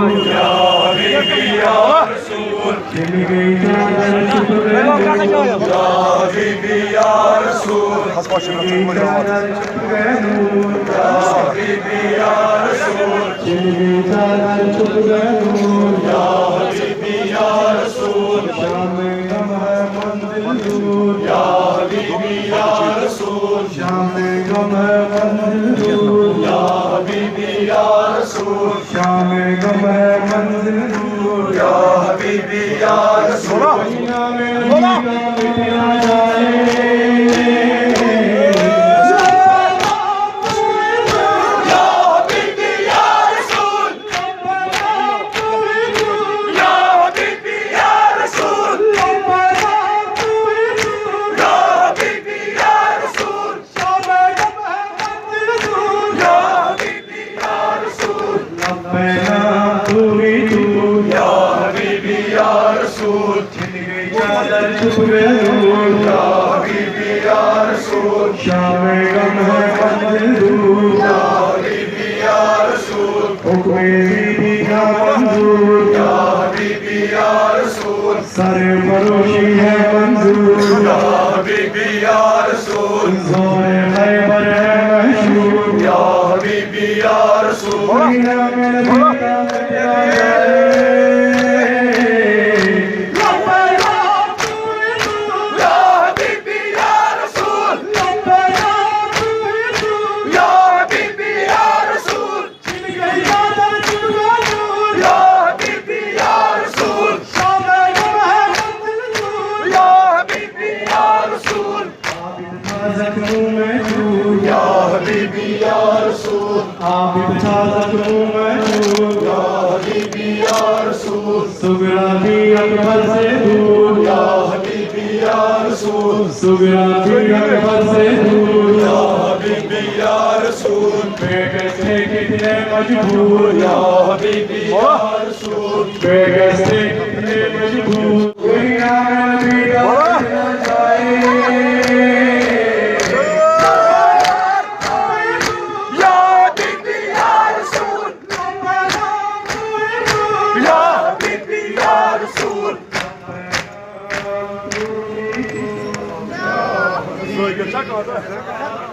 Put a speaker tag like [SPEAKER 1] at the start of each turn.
[SPEAKER 1] या हबीबी या रसूल
[SPEAKER 2] छिन गई चादर छुप गए नूर
[SPEAKER 1] या हबीबी या रसूल
[SPEAKER 2] छिन गई चादर छुप गए नूर
[SPEAKER 1] या हबीबी या रसूल
[SPEAKER 2] छिन गई चादर छुप गए नूर
[SPEAKER 1] या हबीबी या रसूल
[SPEAKER 2] शाम गम है मंजिल दूर
[SPEAKER 1] या हबीबी या रसूल
[SPEAKER 2] शाम गम है मंजिल दूर
[SPEAKER 1] या हबीबी या रसूल
[SPEAKER 2] शाम गम है मंजिल दूर
[SPEAKER 1] या हबीबी या रसूल
[SPEAKER 2] दुनिया में नबी का मिटना जाए
[SPEAKER 1] या हबीबी या रसूल या हबीबी या रसूल या हबीबी या रसूल या हबीबी या रसूल
[SPEAKER 2] लब्बैना तू ही तू
[SPEAKER 1] या हबीबी या रसूल
[SPEAKER 2] छिन गई चादर छुप गए नूर
[SPEAKER 1] या हबीबी या रसूल
[SPEAKER 2] शाम गम है मंजिल दूर
[SPEAKER 1] या हबीबी या रसूल
[SPEAKER 2] हुक्म दीदी का मंजूर
[SPEAKER 1] या हबीबी या रसूल
[SPEAKER 2] सर फरोशी है मंजूर
[SPEAKER 1] या हबीबी या रसूल
[SPEAKER 2] जोर खैबर है मशहूर
[SPEAKER 1] या हबीबी या रसूल
[SPEAKER 2] दुनिया में नबी का मिटना जाए
[SPEAKER 1] या हबीबी या रसूल या हबीबी या रसूल या हबीबी या रसूल या हबीबी या रसूल
[SPEAKER 2] जख्मों में चूर
[SPEAKER 1] या हबीबी या रसूल
[SPEAKER 2] आबिद था जख्मों में चूर
[SPEAKER 1] या हबीबी या रसूल
[SPEAKER 2] सुगरा थी अकबर से दूर
[SPEAKER 1] या हबीबी या रसूल
[SPEAKER 2] सुगरा थी अकबर से दूर
[SPEAKER 1] या हबीबी या रसूल
[SPEAKER 2] बेगस थे कितने मजबूर
[SPEAKER 1] या हबीबी या रसूल
[SPEAKER 2] बेगस थे कितने मजबूर दुनिया में नबी का मिटना जाए
[SPEAKER 1] या हबीबी या रसूल या हबीबी या रसूल
[SPEAKER 3] So, you check out that.